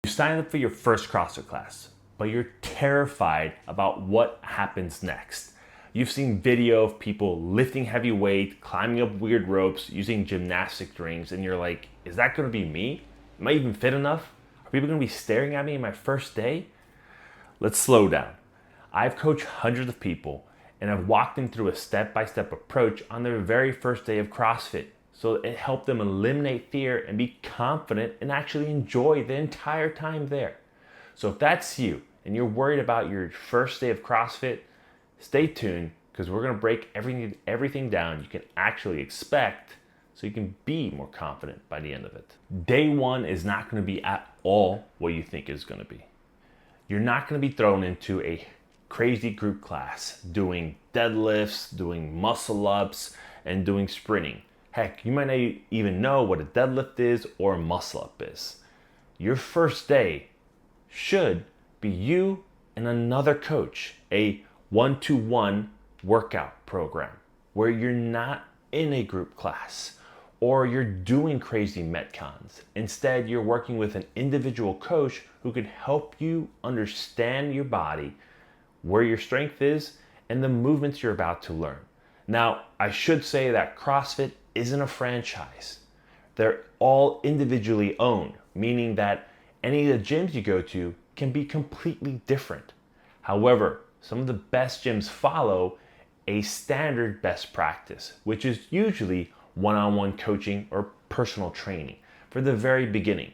You sign up for your first CrossFit class, but you're terrified about what happens next. You've seen video of people lifting heavy weight, climbing up weird ropes, using gymnastic rings, and you're like, is that gonna be me? Am I even fit enough? Are people gonna be staring at me in my first day? Let's slow down. I've coached hundreds of people and I've walked them through a step-by-step approach on their very first day of CrossFit. So it helped them eliminate fear and be confident and actually enjoy the entire time there. So if that's you and you're worried about your first day of CrossFit, stay tuned because we're gonna break everything down you can actually expect so you can be more confident by the end of it. Day one is not gonna be at all what you think it's gonna be. You're not gonna be thrown into a crazy group class doing deadlifts, doing muscle ups, and doing sprinting. Heck, you might not even know what a deadlift is or a muscle up is. Your first day should be you and another coach, a one-to-one workout program where you're not in a group class or you're doing crazy metcons. Instead, you're working with an individual coach who can help you understand your body, where your strength is, and the movements you're about to learn. Now, I should say that CrossFit isn't a franchise. They're all individually owned, meaning that any of the gyms you go to can be completely different. However, some of the best gyms follow a standard best practice, which is usually one-on-one coaching or personal training for the very beginning.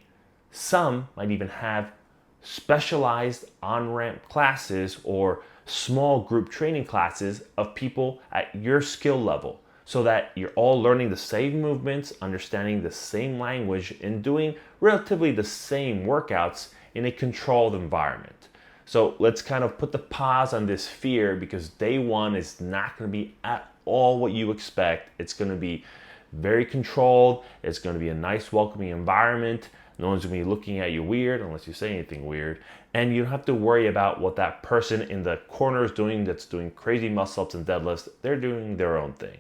Some might even have specialized on-ramp classes or small group training classes of people at your skill level so that you're all learning the same movements, understanding the same language, and doing relatively the same workouts in a controlled environment. So let's kind of put the pause on this fear because day one is not going to be at all what you expect. It's going to be very controlled. It's going to be a nice welcoming environment. No one's going to be looking at you weird unless you say anything weird. And you don't have to worry about what that person in the corner is doing that's doing crazy muscle ups and deadlifts. They're doing their own thing.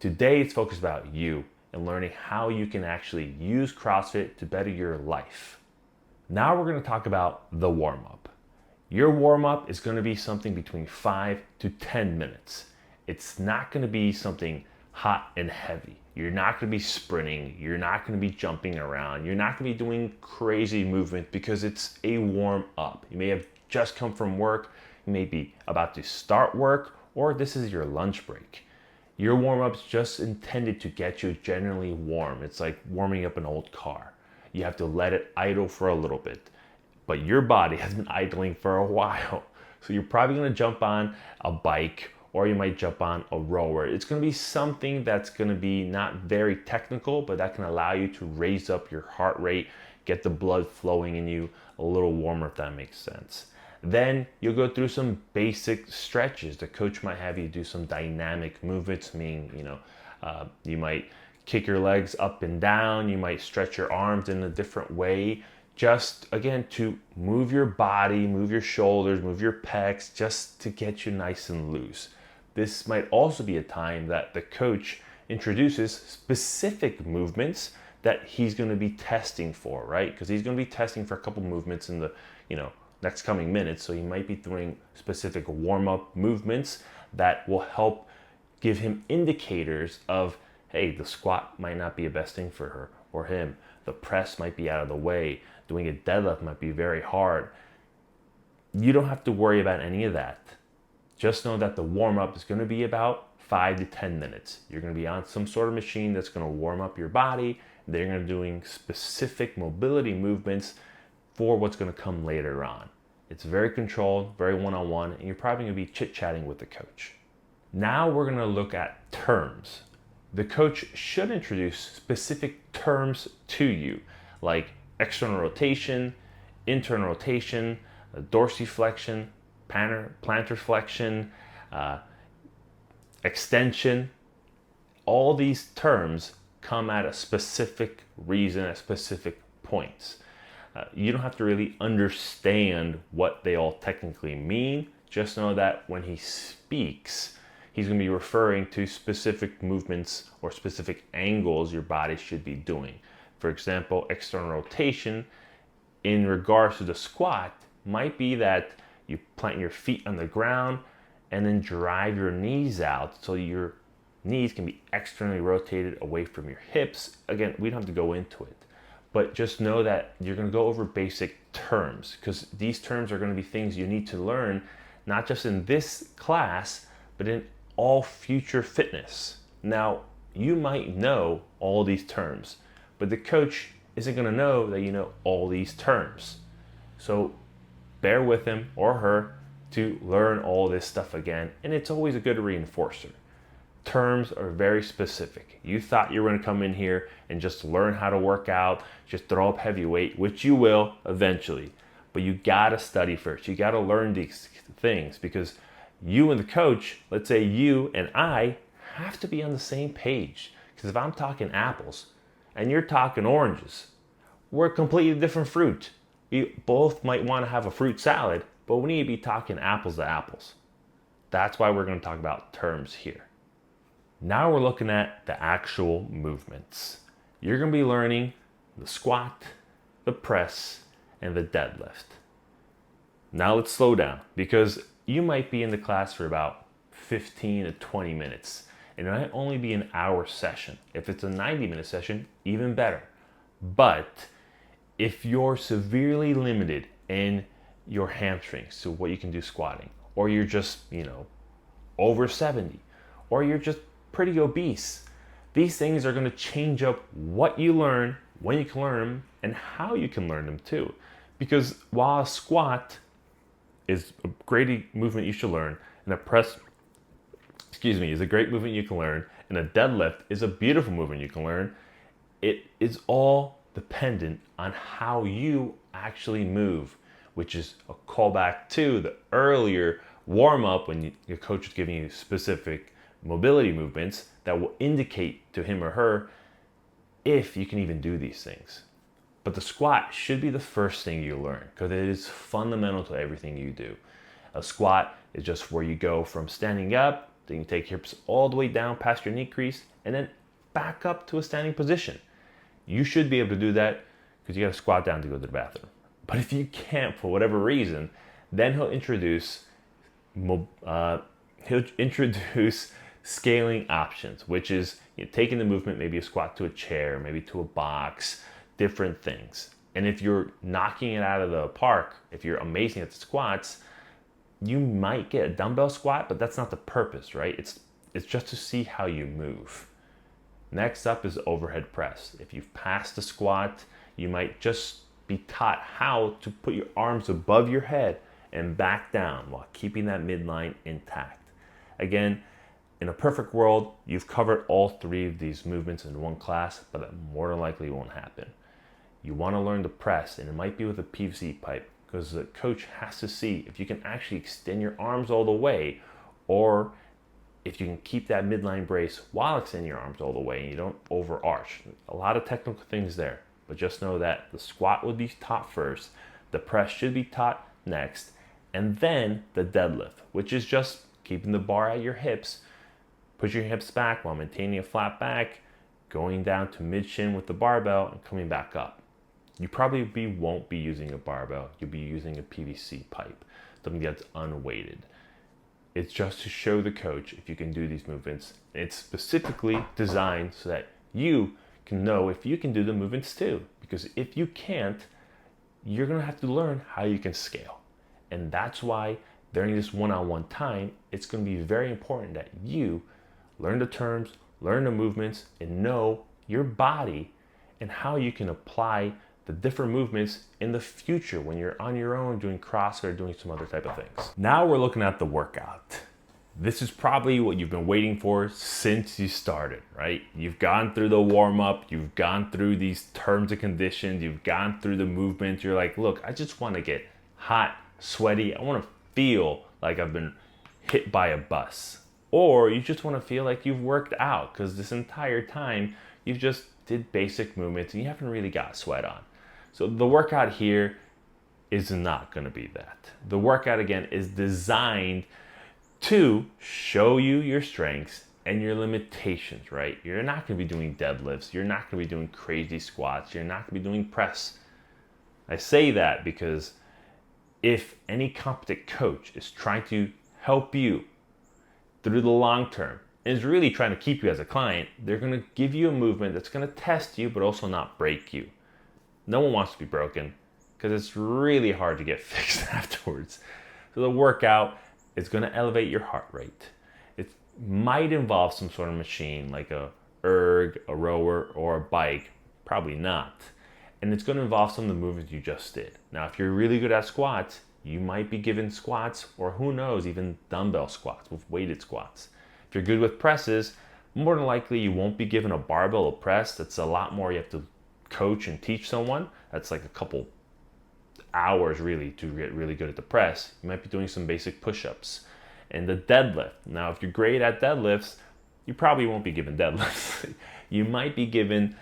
Today it's focused about you and learning how you can actually use CrossFit to better your life. Now we're going to talk about the warm-up. Your warm-up is going to be something between 5 to 10 minutes. It's not going to be something hot and heavy. You're not going to be sprinting. You're not going to be jumping around. You're not going to be doing crazy movement because it's a warm-up. You may have just come from work. You may be about to start work, or this is your lunch break. Your warm-up's just intended to get you generally warm. It's like warming up an old car. You have to let it idle for a little bit. But your body has been idling for a while. So you're probably gonna jump on a bike or you might jump on a rower. It's gonna be something that's gonna be not very technical, but that can allow you to raise up your heart rate, get the blood flowing in you a little warmer, if that makes sense. Then you'll go through some basic stretches. The coach might have you do some dynamic movements, meaning, you might kick your legs up and down, you might stretch your arms in a different way, just again to move your body, move your shoulders, move your pecs, just to get you nice and loose. This might also be a time that the coach introduces specific movements that he's going to be testing for, right? Because he's going to be testing for a couple movements in the, next coming minutes. So he might be doing specific warm-up movements that will help give him indicators of, hey, the squat might not be the best thing for her or him. The press might be out of the way. Doing a deadlift might be very hard. You don't have to worry about any of that. Just know that the warm-up is going to be about 5 to 10 minutes. You're going to be on some sort of machine that's going to warm up your body. They're going to be doing specific mobility movements for what's going to come later on. It's very controlled, very one-on-one, and you're probably going to be chit-chatting with the coach. Now we're going to look at terms. The coach should introduce specific terms to you, like external rotation, internal rotation, dorsiflexion, plantar flexion, extension. All these terms come at a specific reason, at specific points. You don't have to really understand what they all technically mean. Just know that when he speaks, he's going to be referring to specific movements or specific angles your body should be doing. For example, external rotation in regards to the squat might be that you plant your feet on the ground and then drive your knees out so your knees can be externally rotated away from your hips. Again, we don't have to go into it, but just know that you're going to go over basic terms, because these terms are going to be things you need to learn, not just in this class, but in all future fitness. Now, you might know all these terms, but the coach isn't going to know that you know all these terms. So bear with him or her to learn all this stuff again, and it's always a good reinforcer. Terms are very specific. You thought you were going to come in here and just learn how to work out, just throw up heavy weight, which you will eventually, but you got to study first. You got to learn these things, because you and the coach, let's say you and I, have to be on the same page. Because if I'm talking apples and you're talking oranges, we're a completely different fruit. We both might want to have a fruit salad, but we need to be talking apples to apples. That's why we're going to talk about terms here. Now we're looking at the actual movements. You're going to be learning the squat, the press, and the deadlift. Now let's slow down, because you might be in the class for about 15 to 20 minutes. And it might only be an hour session. If it's a 90-minute session, even better. But if you're severely limited in your hamstrings to what you can do squatting, or you're just, over 70, or you're just pretty obese, these things are going to change up what you learn, when you can learn them, and how you can learn them too. Because while a squat is a great movement you should learn, and a press, is a great movement you can learn, and a deadlift is a beautiful movement you can learn, it is all dependent on how you actually move, which is a callback to the earlier warm-up when your coach is giving you specific mobility movements that will indicate to him or her if you can even do these things. But the squat should be the first thing you learn, because it is fundamental to everything you do. A squat is just where you go from standing up, then you take your hips all the way down past your knee crease, and then back up to a standing position. You should be able to do that because you got to squat down to go to the bathroom. But if you can't for whatever reason, then he'll introduce scaling options, which is taking the movement, maybe a squat to a chair, maybe to a box, different things. And if you're knocking it out of the park, if you're amazing at the squats, you might get a dumbbell squat, but that's not the purpose, right? It's just to see how you move. Next up is overhead press. If you've passed the squat, you might just be taught how to put your arms above your head and back down while keeping that midline intact. Again, in a perfect world, you've covered all three of these movements in one class, but that more than likely won't happen. You want to learn to press, and it might be with a PVC pipe, because the coach has to see if you can actually extend your arms all the way, or if you can keep that midline brace while extending your arms all the way and you don't overarch. A lot of technical things there, but just know that the squat would be taught first, the press should be taught next, and then the deadlift, which is just keeping the bar at your hips, push your hips back while maintaining a flat back, going down to mid-shin with the barbell and coming back up. You probably won't be using a barbell, you'll be using a PVC pipe, something that's unweighted. It's just to show the coach if you can do these movements. It's specifically designed so that you can know if you can do the movements too. Because if you can't, you're gonna have to learn how you can scale. And that's why during this one-on-one time, it's gonna be very important that you learn the terms, learn the movements, and know your body and how you can apply the different movements in the future when you're on your own doing CrossFit or doing some other type of things. Now we're looking at the workout. This is probably what you've been waiting for since you started, right? You've gone through the warm-up, you've gone through these terms and conditions, you've gone through the movements. You're like, look, I just want to get hot, sweaty. I want to feel like I've been hit by a bus. Or you just want to feel like you've worked out because this entire time you just did basic movements and you haven't really got sweat on. So the workout here is not going to be that. The workout, again, is designed to show you your strengths and your limitations, right? You're not going to be doing deadlifts. You're not going to be doing crazy squats. You're not going to be doing press. I say that because if any competent coach is trying to help you through the long term and is really trying to keep you as a client, they're going to give you a movement that's going to test you but also not break you. No one wants to be broken because it's really hard to get fixed afterwards. So the workout is going to elevate your heart rate. It might involve some sort of machine like a erg, a rower, or a bike. Probably not. And it's going to involve some of the movements you just did. Now, if you're really good at squats, you might be given squats, or who knows, even dumbbell squats with weighted squats. If you're good with presses, more than likely you won't be given a barbell press. That's a lot more you have to coach and teach someone. That's like a couple hours really to get really good at the press. You might be doing some basic push-ups. And the deadlift. Now, if you're great at deadlifts, you probably won't be given deadlifts. You might be given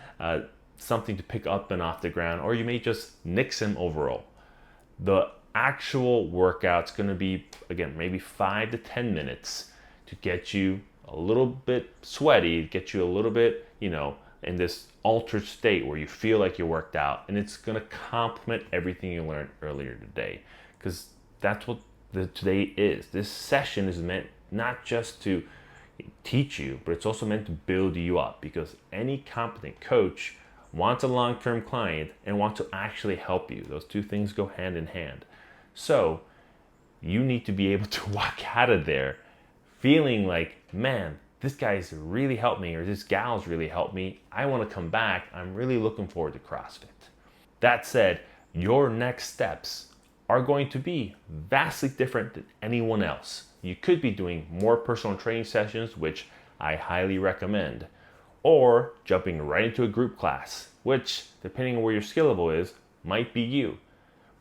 something to pick up and off the ground, or you may just nix him overall. The actual workout's going to be, again, maybe 5 to 10 minutes to get you a little bit sweaty, get you a little bit, in this altered state where you feel like you worked out, and it's going to complement everything you learned earlier today, because that's what today is. This session is meant not just to teach you, but it's also meant to build you up, because any competent coach wants a long-term client and wants to actually help you. Those two things go hand in hand. So you need to be able to walk out of there feeling like, man, this guy's really helped me, or this gal's really helped me. I want to come back. I'm really looking forward to CrossFit. That said, your next steps are going to be vastly different than anyone else. You could be doing more personal training sessions, which I highly recommend, or jumping right into a group class, which, depending on where your skill level is, might be you.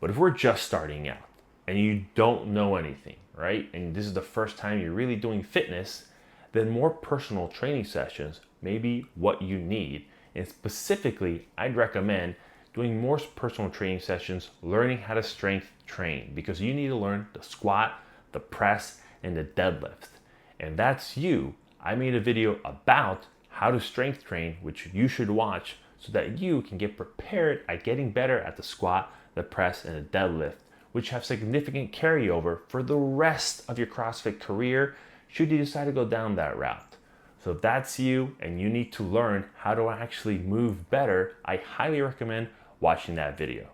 But if we're just starting out and you don't know anything, right, and this is the first time you're really doing fitness, then more personal training sessions may be what you need. And specifically, I'd recommend doing more personal training sessions, learning how to strength train, because you need to learn the squat, the press, and the deadlift. And that's you. I made a video about how to strength train, which you should watch so that you can get prepared at getting better at the squat, the press, and the deadlift, which have significant carryover for the rest of your CrossFit career should you decide to go down that route. So if that's you and you need to learn how to actually move better, I highly recommend watching that video.